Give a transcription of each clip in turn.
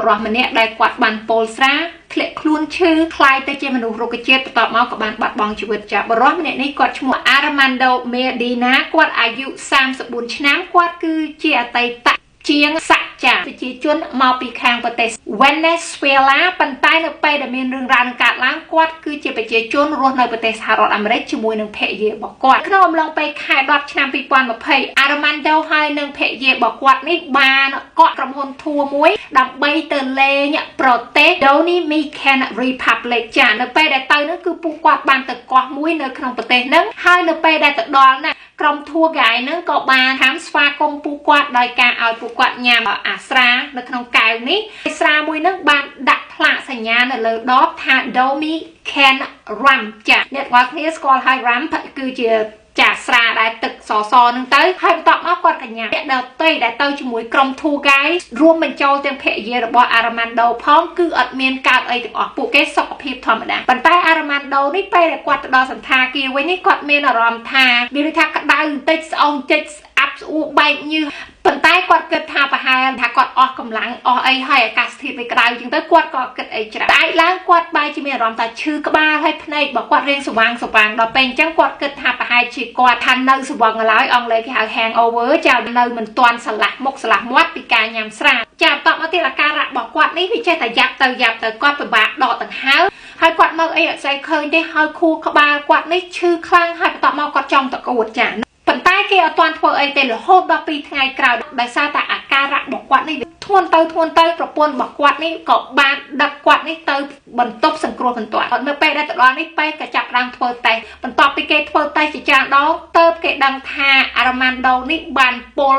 រស់ម្នាក់ដែលគាត់បានពោលស្រាធ្លាក់ខ្លួនឈឺខ្លាយទៅជាមនុស្សរុក្ខជាតិបន្ទាប់មកក៏បានបាត់បង់ជីវិតចាបរិសម្នាក់នេះគាត់ឈ្មោះ Armando Medina គាត់អាយុ34ឆ្នាំគាត់គឺជាអតីតជាងសច្ចាប្រជាជនមកពីខាងប្រទេស Venezuela ប៉ុន្តែនៅពេលដែលមានរឿងរ៉ាវនឹងកើតឡើងគាត់គឺជាប្រជាជនរស់នៅប្រទេសសហរដ្ឋអាមេរិកជាមួយនឹងភរិយារបស់គាត់ក្នុងអំឡុងពេលខែ10ឆ្នាំ2020 Armando ហើយនឹងភរិយារបស់គាត់នេះបានកក់ក្រុមហ៊ុនធួមួយដើម្បីទៅលេងប្រទេស Dominican Republic ចានៅពេលដែលទៅនោះគឺពួកគាត់បានទៅកោះមួយនៅក្នុងប្រទេសហ្នឹងហើយនៅពេលដែលទៅដល់ណាក្រុមធួហ្គាយហ្នឹងក៏បានតាមស្វាគមន៍ពួកគាត់ដោយការឲ្យពួកគាត់ញ៉ាំអាស្រានៅក្នុងកែវនេះស្រាមួយហ្នឹងបានដាក់ផ្លាកសញ្ញានៅលើដបថា Dominican Rum ចាអ្នកទាំងអស់គ្នាស្គាល់ហើយ Rum គឺជាចាស្រាដែលទឹកសសនឹងទៅហើយបន្ទាប់មកគាត់កញ្ញាអ្នកដទៃដែលទៅជាមួយក្រុមធូហ្គាយរួមបញ្ចូលទាំងភរិយារបស់ Armando ផងគឺអត់មានកើតអីទាំងអស់ពួកគេសុខភាពធម្មតាប៉ុន្តែ Armando នេះពេលដែលគាត់ទៅដល់សន្តាគារវិញនេះគាត់មានអារម្មណ៍ថាមានន័យថាក្តៅបន្តិចស្អុងបន្តិចស្អាប់ស្អួរបែកញើសប៉ុន្តែគាត់គិតថាប្រហែលថាគាត់អស់កម្លាំងអស់អីហើយអាកាសធាតុវាក្តៅជាងទៅគាត់ក៏គិតអីច្រើនតែឡើងគាត់បែរជាមានអារម្មណ៍ថាឈឺក្បាលហើយភ្នែករបស់គាត់រៀងស្វាងដល់ពេលអញ្ចឹងគាត់គិតថាប្រហែលជាគាត់ថានៅស្វឹងឡើយអង់គ្លេសគេហៅ hangover ចានៅមិនទាន់ឆ្លាស់មុខឆ្លាស់មាត់ពីការញ៉ាំស្រាចាបន្តមកទៀតអាការៈរបស់គាត់នេះវាចេះតែយ៉ាប់ទៅគាត់ពិបាកដកដង្ហើមហើយគាត់មើលអីអត់ស្អីឃើញទេហើយខួរក្បាលគាត់នេះឈឺខ្លាំងហើយបន្តមកគាត់ចង់តកួតចាប៉ុន្តែគេអត់ទាន់ធ្វើអីទេរហូតដល់2ថ្ងៃក្រោយដោយសារតែអាការៈរបស់គាត់នេះធ្ងន់ទៅប្រពន្ធរបស់គាត់នេះក៏បានដឹកគាត់នេះទៅបន្ទប់សង្គ្រោះបន្ទាន់នៅពេលដែលទៅដល់នេះពេទ្យក៏ចាប់ផ្ដើមធ្វើតេស្តបន្ទាប់ពីគេធ្វើតេស្តជាច្រើនដងទើបគេដឹងថា Armando នេះបានពុល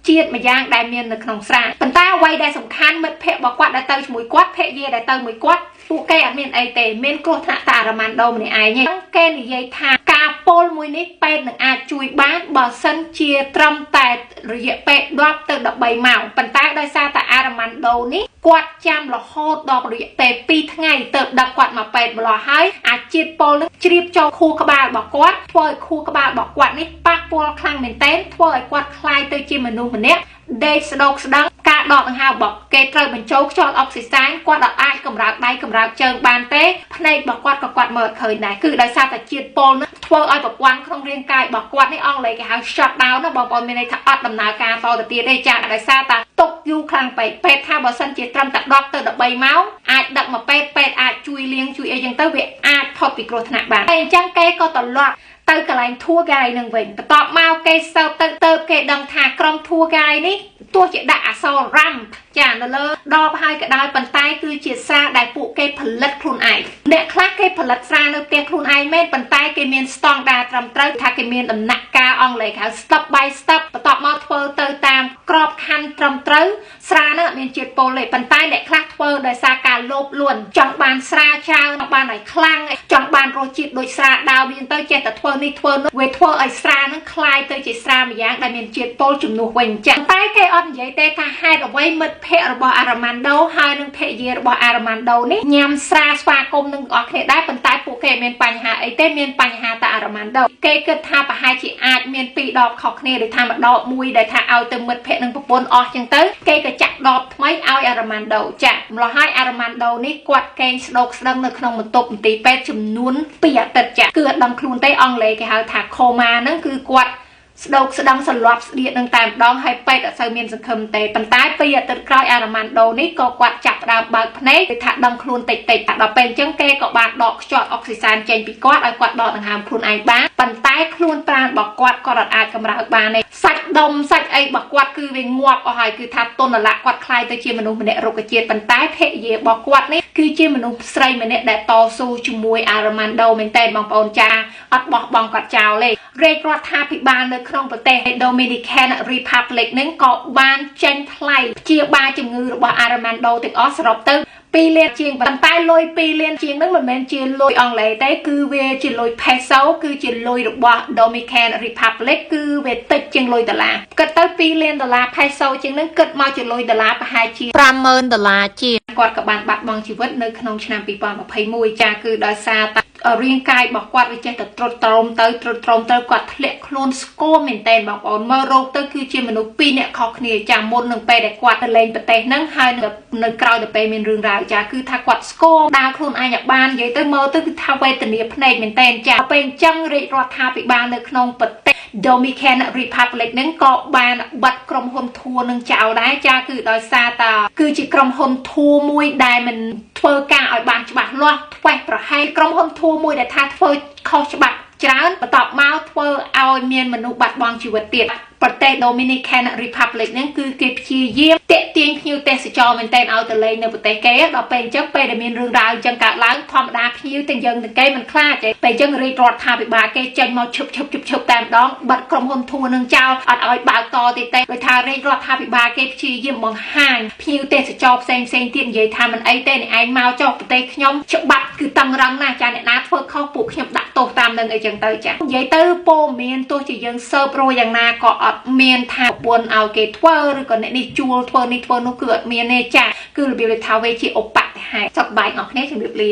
ជាតិមួយយ៉ាងដែលមាននៅក្នុងស្រាប៉ុន្តែអ្វីដែលសំខាន់មិត្តភ័ក្តិរបស់គាត់ដែលទៅជាមួយគាត់ភរិយាដែលទៅមួយគាត់ពួកគេអត់មានអីទេមានគ្រោះថ្នាក់តែ Armando ម្នាក់ឯងទេគេនិយាយថាការពុលមួយនេះពេទ្យនឹងអាចជួយបានបើសិនជាត្រឹមតែរយៈពេល10ទៅ13ម៉ោងប៉ុន្តែដោយសារតែ Armando នេះគាត់ចាំរហូតដល់រយៈពេល2ថ្ងៃទៅដឹកគាត់មកពេទ្យម្ល៉េះហើយអាជាតិពុលនឹងជ្រាបចូលខួរក្បាលរបស់គាត់ធ្វើឲ្យខួរក្បាលរបស់គាត់នេះប៉ះពាល់ខ្លាំងមែនទែនធ្វើឲ្យគាត់คล้ายទៅជាមនុស្សម្នាក់ដេកស្ដោកស្ដឹងការដកដង្ហើមរបស់គេត្រូវបញ្ចូលខ្យល់អុកស៊ីសែនគាត់អាចកម្រើកដៃកម្រើកជើងបានទេភ្នែករបស់គាត់ក៏គាត់មើលឃើញដែរគឺដោយសារតែជាតិពុលនោះធ្វើឲ្យប្រព័ន្ធក្នុងរាងកាយរបស់គាត់នេះអង់គ្លេសគេហៅ shut down ណាបងប្អូនមានន័យថាអត់ដំណើរការតទៅទៀតទេចាដោយសារតែទុកយូរខ្លាំងពេកពេទ្យថាបើសិនជាត្រឹមតែ10ទៅ13ម៉ោងអាចដឹកមកពេទ្យអាចជួយលាងជួយអីចឹងទៅវាអាចផុតពីគ្រោះថ្នាក់បានតែអញ្ចឹងគេក៏ត្រឡប់ទៅកន្លែងធួហ្គាយនឹងវិញបន្ទាប់មកគេសើបទៅគេដឹងថាក្រុមធួហ្គាយនេះទោះជាដាក់អក្សរ RAM ចានៅលើដបហើយក៏ដោយប៉ុន្តែគឺជាស្រាដែលពួកគេផលិតខ្លួនឯងអ្នកខ្លះគេផលិតស្រានៅផ្ទះខ្លួនឯងមែនប៉ុន្តែគេមានស្តង់ដារត្រឹមត្រូវថាគេមានដំណាក់កាលអង់គ្លេសហៅ step by step បន្ទាប់មកធ្វើទៅតាមក្របខ័ណ្ឌត្រឹមត្រូវស្រានោះមានជាតិពុលទេប៉ុន្តែអ្នកខ្លះធ្វើដោយសារការលោភលួនចង់បានស្រាច្រើនចង់បានឲ្យខ្លាំងចង់បានរសជាតិដូចស្រាដើមវាទៅចេះតែធ្វើនេះធ្វើនោះវាធ្វើឲ្យស្រានឹងคล้ายទៅជាស្រាម្យ៉ាងដែលមានជាតិពុលជំនួសវិញចឹងតែគេអត់និយាយទេថាហេតុអ្វីមិត្តភ័ក្តិរបស់ Armando ហើយនឹងភរិយារបស់ Armando នេះញ៉ាំស្រាស្វាគមន៍នឹងអស់គ្នាដែរប៉ុន្តែពួកគេមានបញ្ហាអីទេមានបញ្ហាតែ Armando គេគិតថាប្រហែលជាអាចមាន2ដបខុសគ្នាដូចថាមួយដបមួយដែលថាឲ្យទៅមិត្តភ័ក្តិនឹងប្រពន្ធអស់ចឹងទៅគេក៏ចាក់ដបថ្មីឲ្យ Armando ចាក់ម្ល៉េះហើយ Armando នេះគាត់កេងស្ដោកស្ដឹងនៅក្នុងបន្ទប់មន្ទីរពេទ្យចំនួន2អាទិត្យចាក់គឺអត់ដឹងខ្លួនទេអង់គ្លេសគេហៅថា coma ហ្នឹងគឺគាត់ស្ដោកស្ដឹងសន្លប់ស្ដៀកនឹងតែម្ដងហើយពេទ្យអត់សូវមានសង្ឃឹមទេប៉ុន្តែ2អាទិត្យក្រោយ Armando នេះក៏គាត់ចាប់ផ្ដើមបើកភ្នែកគឺថាដឹងខ្លួនតិចដល់ពេលអញ្ចឹងគេក៏បានដកខ្យល់អុកស៊ីសែនចេញពីគាត់ឲ្យគាត់ដកដង្ហើមខ្លួនឯងបានប៉ុន្តែខ្លួនប្រាណរបស់គាត់ក៏អាចកម្រើកបានទេសាច់ដុំសាច់អីរបស់គាត់គឺវាងាប់អស់ហើយគឺថាទុនរលៈគាត់คล้ายទៅជាមនុស្សម្នាក់រុក្ខជាតិប៉ុន្តែភរិយារបស់គាត់នេះគឺជាមនុស្សស្រីម្នាក់ដែលតស៊ូជាមួយ Armando មែនតើបងប្អូនចាអត់បោះបង់គាត់ចោលទេរាជរដ្ឋាភិបាលនៅក្នុងប្រទេស Dominican Republic នឹងក៏បានចេញថ្លៃព្យាបាលជំងឺរបស់ Armando ទាំងអស់សរុបទៅ 2 លានជាងប៉ុន្តែលុយ2 លានជាងហ្នឹងមិនមែនជាលុយអង់គ្លេសទេគឺវាជាលុយ peso គឺជាលុយរបស់ Dominican Republic គឺវាតិចជាងលុយដុល្លារគិតទៅ2 លានដុល្លារ peso ជាងហ្នឹងគិតមកជាលុយដុល្លារប្រហែលជា50,000 ដុល្លារជាគាត់ក៏បានបាត់បង់ជីវិតនៅក្នុងឆ្នាំ2021ចាគឺដោយសារតែរាងកាយរបស់គាត់វាចេះតែត្រុតត្រោមទៅគាត់ធ្លាក់ខ្លួនស្គមមែនតើបងប្អូនមើលរោគទៅគឺជាមនុស្ស2នាក់ខុសគ្នាចាមុននឹងពេលដែលគាត់ទៅលេងប្រទេសហ្នឹងហើយនៅក្រៅទៅពេលមានរឿងរ៉ាវចាគឺថាគាត់ស្គមដើរខ្លួនឯងឲ្យបាននិយាយទៅមើលទៅគឺថាវេទនាភ្នែកមែនតើចាពេលអញ្ចឹងរាជរដ្ឋាភិបាលនៅក្នុងប្រទេស Dominican Republic ហ្នឹងក៏បានបិទក្រុមហ៊ុនធួនឹងចោលដែរចាគឺដោយសារតែគឺជាក្រុមហ៊ុនធួមួយដែលមិនធ្វើការឲ្យបានច្បាស់លាស់ធ្វេសប្រហែលក្រុមហ៊ុនធួមួយដែលថាធ្វើខុសច្បាប់ច្រើនបន្ទាប់មកធ្វើឲ្យមានមនុស្សបាត់បង់ជីវិតទៀតប្រទេស Dominican Republic ហ្នឹងគឺគេព្យាយាមតាក់ទាញភ្ញៀវទេសចរមែនតើឲ្យទៅលេងនៅប្រទេសគេដល់ពេលអញ្ចឹងពេលដែលមានរឿងរ៉ាវអញ្ចឹងកើតឡើងធម្មតាភ្ញៀវទាំងយើងទាំងគេមិនខ្លាចទេពេលអញ្ចឹងរាជរដ្ឋាភិបាលគេចេញមកឈប់តែម្ដងបាត់ក្រុមហ៊ុនធួនឹងចោលអត់ឲ្យបើកតទៀតទេដោយថារាជរដ្ឋាភិបាលគេព្យាយាមបង្ហាញភ្ញៀវទេសចរផ្សេងទៀតនិយាយថាមិនអីទេអ្នកឯងមកចុះប្រទេសខ្ញុំច្បាប់គឺតឹងរឹងណាស់ចាអ្នកណាធ្វើខុសពួកខ្ញុំដាក់ទោសតាមនឹងអីចឹងទៅចានិយាយទៅពោមានទោះជាយើងសើបរយយ៉ាងណាក៏អត់មានថាប្រពន្ធឲ្យគេធ្វើឬក៏អ្នកនេះជួលធ្វើនេះធ្វើនោះគឺអត់មានទេចាគឺរបៀបថាវាជាឧបត្តិហេតុសុខបាយអស់គ្នាជំរាបលា